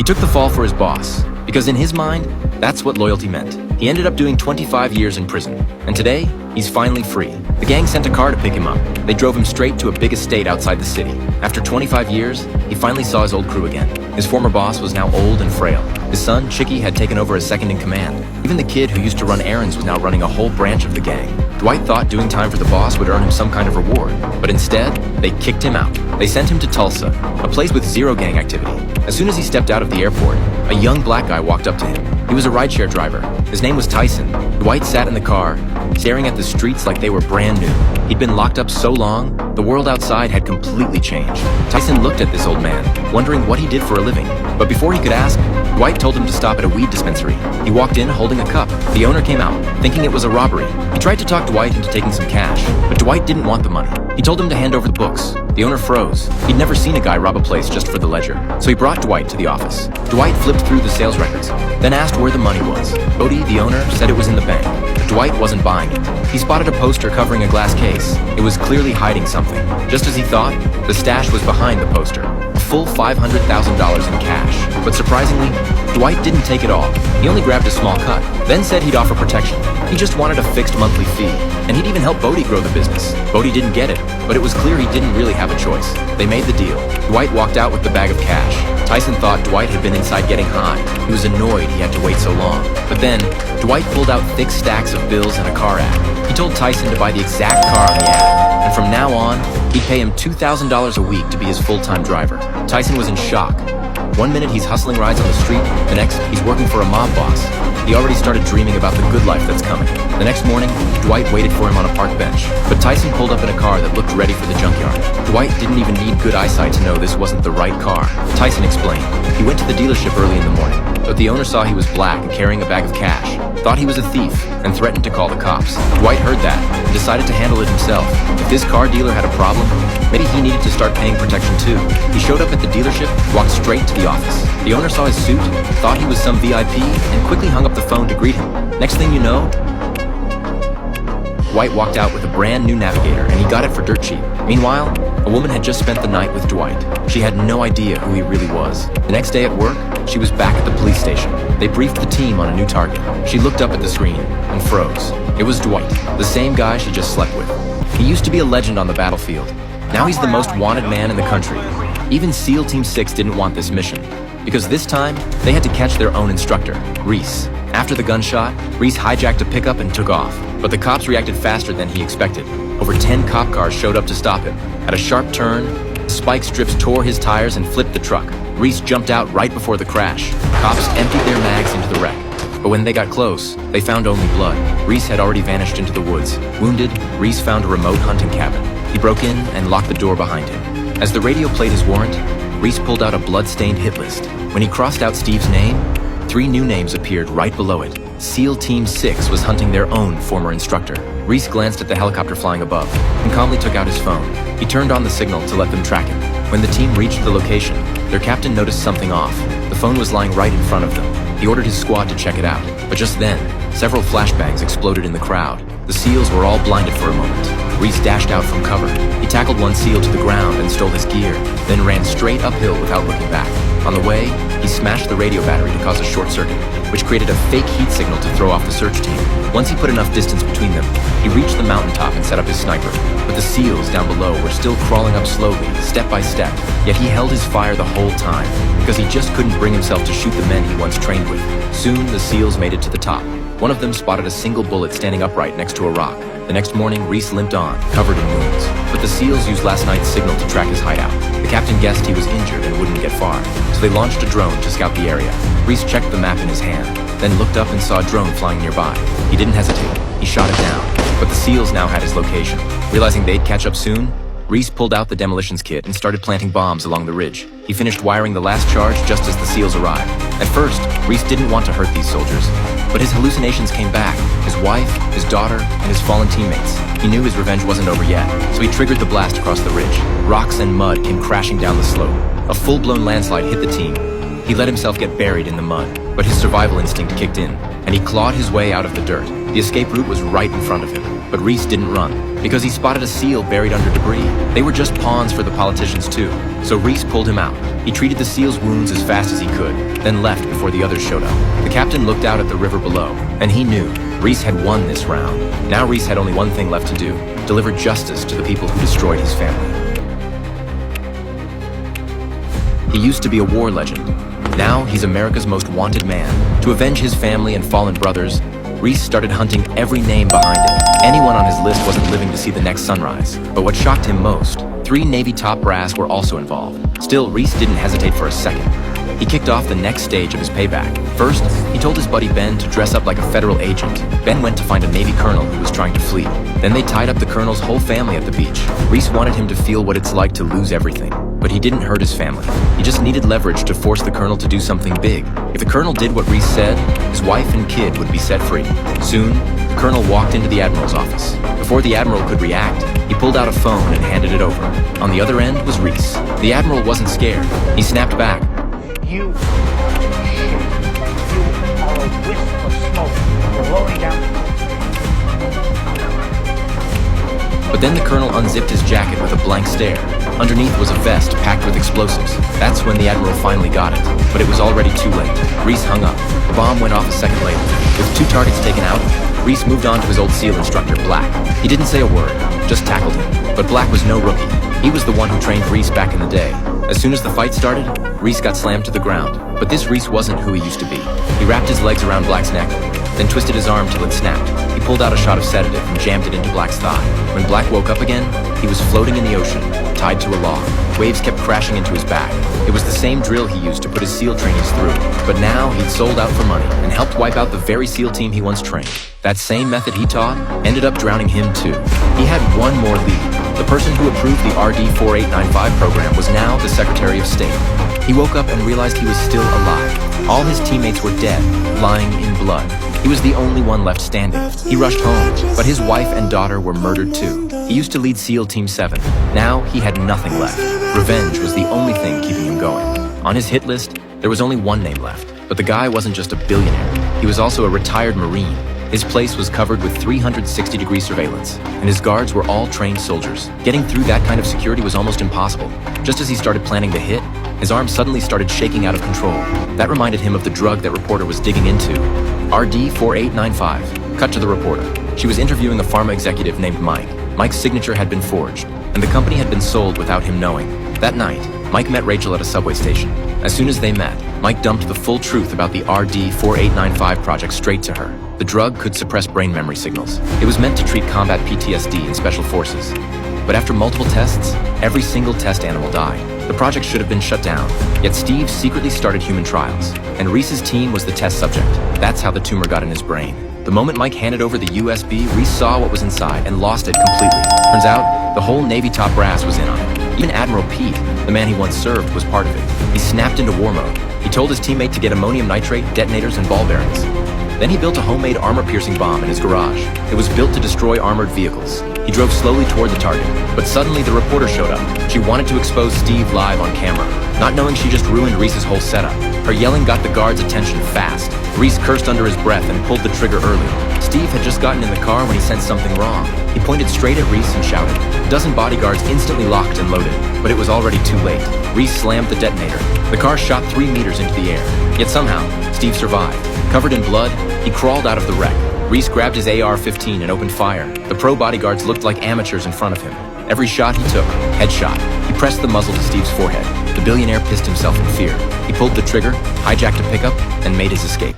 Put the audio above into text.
took the fall for his boss, because in his mind, that's what loyalty meant. He ended up doing 25 years in prison, and today, he's finally free. The gang sent a car to pick him up. They drove him straight to a big estate outside the city. After 25 years, he finally saw his old crew again. His former boss was now old and frail. His son, Chicky, had taken over as second in command. Even the kid who used to run errands was now running a whole branch of the gang. Dwight thought doing time for the boss would earn him some kind of reward, but instead, they kicked him out. They sent him to Tulsa, a place with zero gang activity. As soon as he stepped out of the airport, a young black guy walked up to him. He was a rideshare driver. His name was Tyson. Dwight sat in the car, staring at the streets like they were brand new. He'd been locked up so long, the world outside had completely changed. Tyson looked at this old man, wondering what he did for a living. But before he could ask, Dwight told him to stop at a weed dispensary. He walked in holding a cup. The owner came out, thinking it was a robbery. He tried to talk Dwight into taking some cash, but Dwight didn't want the money. He told him to hand over the books. The owner froze. He'd never seen a guy rob a place just for the ledger, so he brought Dwight to the office. Dwight flipped through the sales records, then asked where the money was. Bodie, the owner, said it was in the bank. Dwight wasn't buying it. He spotted a poster covering a glass case. It was clearly hiding something. Just as he thought, the stash was behind the poster. A full $500,000 in cash. But surprisingly, Dwight didn't take it all. He only grabbed a small cut, then said he'd offer protection. He just wanted a fixed monthly fee, and he'd even help Bodie grow the business. Bodie didn't get it, but it was clear he didn't really have a choice. They made the deal. Dwight walked out with the bag of cash. Tyson thought Dwight had been inside getting high. He was annoyed he had to wait so long. But then, Dwight pulled out thick stacks of bills and a car ad. He told Tyson to buy the exact car on the ad, and from now on, he'd pay him $2,000 a week to be his full-time driver. Tyson was in shock. One minute he's hustling rides on the street, the next he's working for a mob boss. He already started dreaming about the good life that's coming. The next morning, Dwight waited for him on a park bench, but Tyson pulled up in a car that looked ready for the junkyard. Dwight didn't even need good eyesight to know this wasn't the right car. Tyson explained. He went to the dealership early in the morning, but the owner saw he was black and carrying a bag of cash, thought he was a thief, and threatened to call the cops. Dwight heard that and decided to handle it himself. If this car dealer had a problem, maybe he needed to start paying protection too. He showed up at the dealership, walked straight to the office. The owner saw his suit, thought he was some VIP, and quickly hung up the phone to greet him. Next thing you know, Dwight walked out with a brand new Navigator, and he got it for dirt cheap. Meanwhile, a woman had just spent the night with Dwight. She had no idea who he really was. The next day at work, she was back at the police station. They briefed the team on a new target. She looked up at the screen and froze. It was Dwight, the same guy she just slept with. He used to be a legend on the battlefield. Now he's the most wanted man in the country. Even SEAL Team 6 didn't want this mission, because this time, they had to catch their own instructor, Reese. After the gunshot, Reese hijacked a pickup and took off, but the cops reacted faster than he expected. Over 10 cop cars showed up to stop him. At a sharp turn, the spike strips tore his tires and flipped the truck. Reese jumped out right before the crash. Cops emptied their mags into the wreck. But when they got close, they found only blood. Reese had already vanished into the woods. Wounded, Reese found a remote hunting cabin. He broke in and locked the door behind him. As the radio played his warrant, Reese pulled out a blood-stained hit list. When he crossed out Steve's name, 3 new names appeared right below it. SEAL Team 6 was hunting their own former instructor. Reese glanced at the helicopter flying above and calmly took out his phone. He turned on the signal to let them track him. When the team reached the location, their captain noticed something off. The phone was lying right in front of them. He ordered his squad to check it out. But just then, several flashbangs exploded in the crowd. The SEALs were all blinded for a moment. Reese dashed out from cover. He tackled one SEAL to the ground and stole his gear, then ran straight uphill without looking back. On the way, he smashed the radio battery to cause a short circuit, which created a fake heat signal to throw off the search team. Once he put enough distance between them, he reached the mountaintop and set up his sniper. But the SEALs down below were still crawling up slowly, step by step, yet he held his fire the whole time, because he just couldn't bring himself to shoot the men he once trained with. Soon, the SEALs made it to the top. One of them spotted a single bullet standing upright next to a rock. The next morning, Reese limped on, covered in wounds. But the SEALs used last night's signal to track his hideout. The captain guessed he was injured and wouldn't get far, so they launched a drone to scout the area. Reese checked the map in his hand, then looked up and saw a drone flying nearby. He didn't hesitate. He shot it down, but the SEALs now had his location. Realizing they'd catch up soon, Reese pulled out the demolitions kit and started planting bombs along the ridge. He finished wiring the last charge just as the SEALs arrived. At first, Reese didn't want to hurt these soldiers, but his hallucinations came back. His wife, his daughter, and his fallen teammates. He knew his revenge wasn't over yet, so he triggered the blast across the ridge. Rocks and mud came crashing down the slope. A full-blown landslide hit the team. He let himself get buried in the mud, but his survival instinct kicked in, and he clawed his way out of the dirt. The escape route was right in front of him, but Reese didn't run, because he spotted a SEAL buried under debris. They were just pawns for the politicians too, so Reese pulled him out. He treated the SEAL's wounds as fast as he could, then left before the others showed up. The captain looked out at the river below, and he knew Reese had won this round. Now Reese had only one thing left to do: deliver justice to the people who destroyed his family. He used to be a war legend. Now he's America's most wanted man. To avenge his family and fallen brothers, Reese started hunting every name behind him. Anyone on his list wasn't living to see the next sunrise. But what shocked him most, 3 Navy top brass were also involved. Still, Reese didn't hesitate for a second. He kicked off the next stage of his payback. First, he told his buddy Ben to dress up like a federal agent. Ben went to find a Navy colonel who was trying to flee. Then they tied up the colonel's whole family at the beach. Reese wanted him to feel what it's like to lose everything. But he didn't hurt his family. He just needed leverage to force the colonel to do something big. If the colonel did what Reese said, his wife and kid would be set free. Soon, the colonel walked into the admiral's office. Before the admiral could react, he pulled out a phone and handed it over. On the other end was Reese. The admiral wasn't scared. He snapped back. You are a wisp of smoke blowing down. But then the colonel unzipped his jacket with a blank stare. Underneath was a vest packed with explosives. That's when the admiral finally got it. But it was already too late. Reese hung up. The bomb went off a second later. With 2 targets taken out, Reese moved on to his old SEAL instructor, Black. He didn't say a word, just tackled him. But Black was no rookie. He was the one who trained Reese back in the day. As soon as the fight started, Reese got slammed to the ground. But this Reese wasn't who he used to be. He wrapped his legs around Black's neck, then twisted his arm till it snapped. He pulled out a shot of sedative and jammed it into Black's thigh. When Black woke up again, he was floating in the ocean, tied to a log. Waves kept crashing into his back. It was the same drill he used to put his SEAL trainees through. But now he'd sold out for money and helped wipe out the very SEAL team he once trained. That same method he taught ended up drowning him too. He had one more lead. The person who approved the RD-4895 program was now the Secretary of State. He woke up and realized he was still alive. All his teammates were dead, lying in blood. He was the only one left standing. He rushed home, but his wife and daughter were murdered too. He used to lead SEAL Team 7. Now he had nothing left. Revenge was the only thing keeping him going. On his hit list, there was only one name left. But the guy wasn't just a billionaire. He was also a retired Marine. His place was covered with 360-degree surveillance, and his guards were all trained soldiers. Getting through that kind of security was almost impossible. Just as he started planning the hit, his arm suddenly started shaking out of control. That reminded him of the drug that reporter was digging into. RD-4895. Cut to the reporter. She was interviewing a pharma executive named Mike. Mike's signature had been forged, and the company had been sold without him knowing. That night, Mike met Rachel at a subway station. As soon as they met, Mike dumped the full truth about the RD-4895 project straight to her. The drug could suppress brain memory signals. It was meant to treat combat PTSD in special forces. But after multiple tests, every single test animal died. The project should have been shut down, yet Steve secretly started human trials, and Reese's team was the test subject. That's how the tumor got in his brain. The moment Mike handed over the USB, Reese saw what was inside and lost it completely. Turns out, the whole Navy top brass was in on it. Even Admiral Pete, the man he once served, was part of it. He snapped into war mode. He told his teammate to get ammonium nitrate, detonators, and ball bearings. Then he built a homemade armor-piercing bomb in his garage. It was built to destroy armored vehicles. He drove slowly toward the target, but suddenly the reporter showed up. She wanted to expose Steve live on camera, not knowing she just ruined Reese's whole setup. Her yelling got the guard's attention fast. Reese cursed under his breath and pulled the trigger early. Steve had just gotten in the car when he sensed something wrong. He pointed straight at Reese and shouted. A dozen bodyguards instantly locked and loaded, but it was already too late. Reese slammed the detonator. The car shot 3 meters into the air. Yet somehow, Steve survived. Covered in blood, he crawled out of the wreck. Reese grabbed his AR-15 and opened fire. The pro bodyguards looked like amateurs in front of him. Every shot he took, headshot. He pressed the muzzle to Steve's forehead. The billionaire pissed himself in fear. He pulled the trigger, hijacked a pickup, and made his escape.